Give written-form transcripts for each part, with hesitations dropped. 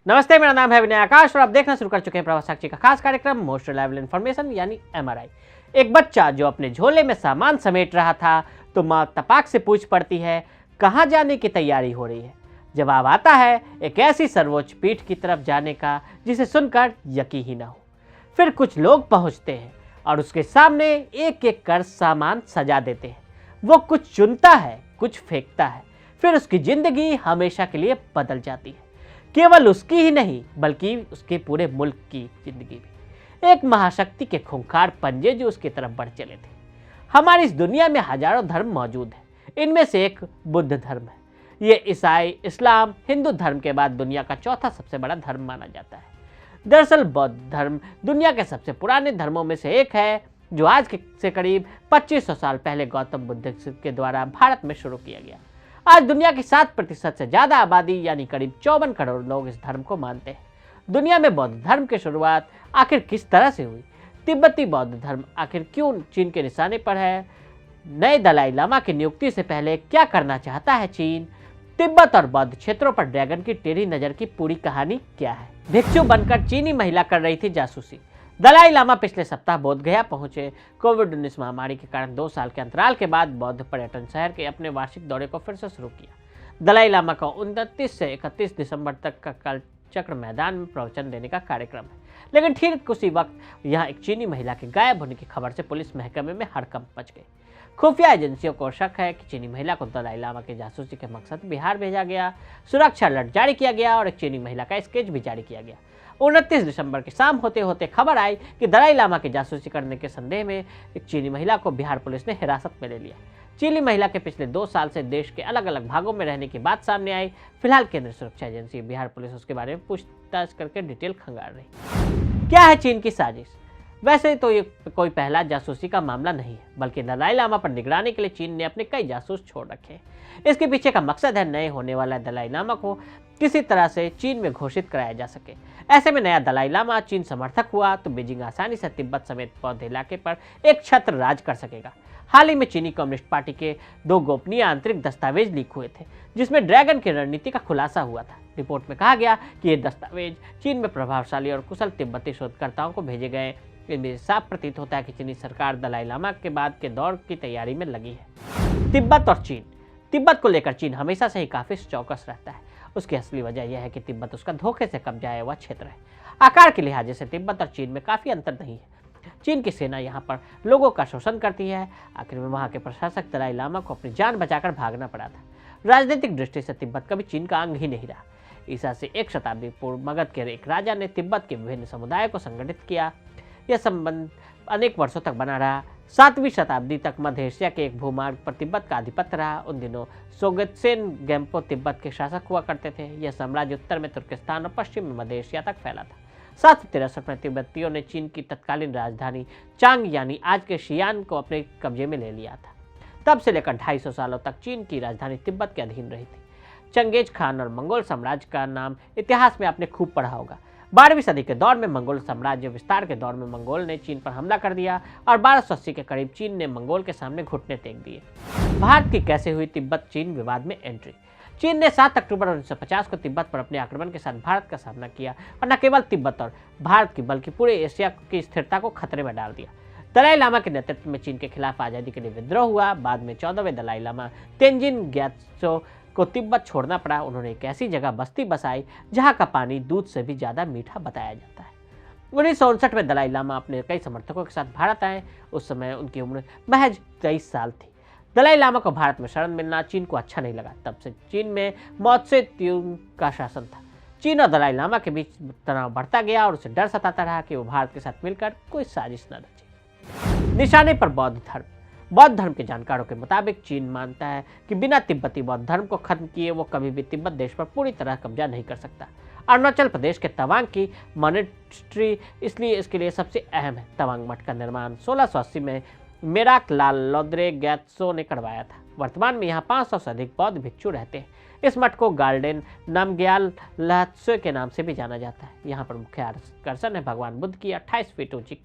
नमस्ते, मेरा नाम है विनय आकाश और आप देखना शुरू कर चुके हैं प्रवास साक्षी का खास कार्यक्रम मोस्ट रिलायबल इन्फॉर्मेशन यानी एमआरआई। एक बच्चा जो अपने झोले में सामान समेट रहा था तो माँ तपाक से पूछ पड़ती है, कहाँ जाने की तैयारी हो रही है। जवाब आता है एक ऐसी सर्वोच्च पीठ की तरफ जाने का जिसे सुनकर यकीन ही ना हो। फिर कुछ लोग पहुंचते हैं और उसके सामने एक एक कर सामान सजा देते हैं। वो कुछ चुनता है, कुछ फेंकता है, फिर उसकी जिंदगी हमेशा के लिए बदल जाती है। केवल उसकी ही नहीं बल्कि उसके पूरे मुल्क की जिंदगी भी। एक महाशक्ति के खूंखार पंजे जो उसकी तरफ बढ़ चले थे। हमारी इस दुनिया में हजारों धर्म मौजूद हैं। इनमें से एक बुद्ध धर्म है। ये ईसाई, इस्लाम, हिंदू धर्म के बाद दुनिया का चौथा सबसे बड़ा धर्म माना जाता है। दरअसल बौद्ध धर्म दुनिया के सबसे पुराने धर्मों में से एक है, जो आज से करीब 2500 साल पहले गौतम बुद्ध के द्वारा भारत में शुरू किया गया। आज दुनिया की 7% से ज्यादा आबादी यानी करीब 54 करोड़ लोग इस धर्म को मानते हैं। दुनिया में बौद्ध धर्म की शुरुआत आखिर किस तरह से हुई? तिब्बती बौद्ध धर्म आखिर क्यों चीन के निशाने पर है? नए दलाई लामा की नियुक्ति से पहले क्या करना चाहता है चीन? तिब्बत और बौद्ध क्षेत्रों पर ड्रैगन की टेढ़ी नजर की पूरी कहानी क्या है? भिक्षु बनकर चीनी महिला कर रही थी जासूसी। दलाई लामा पिछले सप्ताह बोधगया पहुंचे। कोविड-19 महामारी के कारण 2 साल के अंतराल के बाद बौद्ध पर्यटन शहर के अपने वार्षिक दौरे को फिर से शुरू किया। दलाई लामा का 29 से 31 दिसंबर तक का काल चक्र मैदान में प्रवचन देने का कार्यक्रम है। लेकिन ठीक उसी वक्त यहाँ एक चीनी महिला के गायब होने की खबर से पुलिस महकमे में हड़कंप मच गई। खुफिया एजेंसियों को शक है कि चीनी महिला को दलाई लामा के जासूसी के मकसद बिहार भेजा गया। सुरक्षा अलर्ट जारी किया गया और एक चीनी महिला का स्केच भी जारी किया गया। 29 दिसंबर की शाम होते होते खबर आई कि दलाई लामा की जासूसी करने के संदेह में एक चीनी महिला को बिहार पुलिस ने हिरासत में ले लिया। चीनी महिला के पिछले 2 साल से देश के अलग अलग भागों में रहने की बात सामने आई। फिलहाल केंद्रीय सुरक्षा एजेंसी बिहार पुलिस उसके बारे में पूछताछ करके डिटेल खंगाल रही। क्या है चीन की साजिश? वैसे तो ये कोई पहला जासूसी का मामला नहीं है, बल्कि दलाई लामा पर निगरानी के लिए चीन ने अपने कई जासूस छोड़ रखे हैं। इसके पीछे का मकसद है नए होने वाला दलाई लामा को किसी तरह से चीन में घोषित कराया जा सके। ऐसे में नया दलाई लामा चीन समर्थक हुआ तो बीजिंग आसानी से तिब्बत समेत बौद्ध इलाके पर एक छत्र राज कर सकेगा। हाल ही में चीनी कम्युनिस्ट पार्टी के 2 गोपनीय आंतरिक दस्तावेज लीक हुए थे, जिसमें ड्रैगन की रणनीति का खुलासा हुआ था। रिपोर्ट में कहा गया कि ये दस्तावेज चीन में प्रभावशाली और कुशल तिब्बती शोधकर्ताओं को भेजे गए। इनमें साफ प्रतीत होता है कि चीनी सरकार दलाई लामा के बाद के दौर की तैयारी में लगी है। तिब्बत और चीन। तिब्बत को लेकर चीन हमेशा से ही काफी चौकस रहता है। उसकी असली वजह यह है कि तिब्बत उसका धोखे से कब्जाया हुआ क्षेत्र है। आकार के लिहाज से तिब्बत और चीन में काफी अंतर नहीं है। चीन की सेना यहाँ पर लोगों का शोषण करती है। आखिर में वहाँ के प्रशासक दलाई लामा को अपनी जान बचाकर भागना पड़ा था। राजनीतिक दृष्टि से तिब्बत कभी चीन का अंग ही नहीं रहा। ईसा से 1 शताब्दी पूर्व मगध के एक राजा ने तिब्बत के विभिन्न समुदायों को संगठित किया। यह संबंध अनेक वर्षों तक बना रहा। 7वीं शताब्दी तक मध्य एशिया के एक भूमार्ग पर तिब्बत का आधिपत्य रहा। उन दिनों सोगत्सेन गेम्पो तिब्बत के शासक हुआ करते थे। यह साम्राज्य उत्तर में तुर्किस्तान और पश्चिम में मध्य एशिया तक फैला था। 763 में तिब्बतियों ने चीन की तत्कालीन राजधानी चांग यानी आज के शियान को अपने कब्जे में ले लिया था। तब से लेकर 250 सालों तक चीन की राजधानी तिब्बत के अधीन रही थी। चंगेज खान और मंगोल साम्राज्य का नाम इतिहास में आपने खूब पढ़ा होगा। 12वीं सदी के दौर में मंगोल साम्राज्य विस्तार के दौर में मंगोल ने चीन पर हमला कर दिया और 1280 के करीब चीन ने मंगोल के सामने घुटने टेक दिए। भारत की कैसे हुई तिब्बत चीन विवाद में एंट्री? चीन ने 7 अक्टूबर 1950 को तिब्बत पर अपने आक्रमण के साथ भारत का सामना किया और न केवल तिब्बत और भारत की बल्कि पूरे एशिया की स्थिरता को खतरे में डाल दिया। दलाई लामा के नेतृत्व में चीन के खिलाफ आज़ादी के लिए विद्रोह हुआ। बाद में 14वें दलाई लामा तेंजिन ग्यात्सो को तिब्बत छोड़ना पड़ा। उन्होंने एक ऐसी जगह बस्ती बसाई जहां का पानी दूध से भी ज्यादा मीठा बताया जाता है। 1959 में दलाई लामा अपने कई समर्थकों के साथ भारत आए। उस समय उनकी उम्र महज 23 साल थी। दलाई लामा को भारत में शरण मिलना चीन को अच्छा नहीं लगा। तब से चीन में मौत से त्यूंग का शासन था। चीन और दलाई लामा के बीच तनाव बढ़ता गया और उसे डर सताता रहा कि वो भारत के साथ मिलकर कोई साजिश न रचे। निशाने पर बौद्ध धर्म। बौद्ध धर्म के जानकारों के मुताबिक चीन मानता है कि बिना तिब्बती बौद्ध धर्म को खत्म किए वो कभी भी तिब्बत देश पर पूरी तरह कब्जा नहीं कर सकता। अरुणाचल प्रदेश के तवांग की मॉनेस्ट्री इसलिए इसके लिए सबसे अहम है। तवांग मठ का निर्माण 1680 में मेराक लाल लोद्रे ग्यात्सो ने करवाया था। वर्तमान में यहाँ 500 से अधिक बौद्ध भिक्षु रहते हैं। इस मठ को गार्डन नामग्याल लहत्सो के नाम से भी जाना जाता है। यहाँ पर मुख्य आकर्षण है भगवान बुद्ध की 28 फीट ऊंची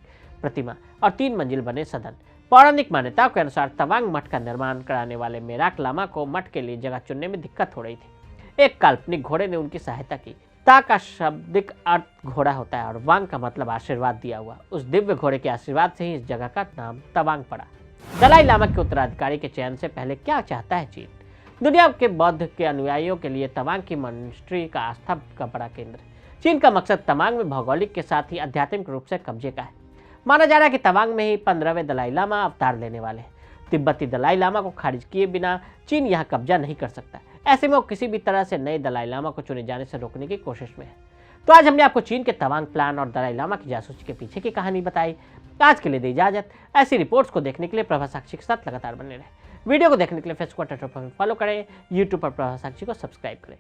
प्रतिमा और 3 मंजिल बने सदन। पौराणिक मान्यताओं के अनुसार तवांग मठ का निर्माण कराने वाले मेराक लामा को मठ के लिए जगह चुनने में दिक्कत हो रही थी। एक काल्पनिक घोड़े ने उनकी सहायता की। ता का शाब्दिक अर्थ घोड़ा होता है और वांग का मतलब आशीर्वाद दिया हुआ। उस दिव्य घोड़े के आशीर्वाद से ही इस जगह का नाम तवांग पड़ा। दलाई लामा के उत्तराधिकारी के चयन से पहले क्या चाहता है चीन? दुनिया के बौद्ध के अनुयायियों के लिए तवांग की मॉनेस्ट्री का आस्था का बड़ा केंद्र। चीन का मकसद तवांग में भौगोलिक के साथ ही आध्यात्मिक रूप से कब्जे का है। माना जा रहा है कि तवांग में ही 15वें दलाई लामा अवतार लेने वाले हैं। तिब्बती दलाई लामा को खारिज किए बिना चीन यहाँ कब्जा नहीं कर सकता। ऐसे में वो किसी भी तरह से नए दलाई लामा को चुने जाने से रोकने की कोशिश में है। तो आज हमने आपको चीन के तवांग प्लान और दलाई लामा की जासूसी के पीछे की कहानी बताई। आज के लिए दी इजाजत। ऐसी रिपोर्ट्स को देखने के लिए प्रभा साक्षी के साथ लगातार बने रहे। वीडियो को देखने के लिए फेसबुक ट्विटर पर फॉलो करें, यूट्यूब पर प्रभा साक्षी को सब्सक्राइब करें।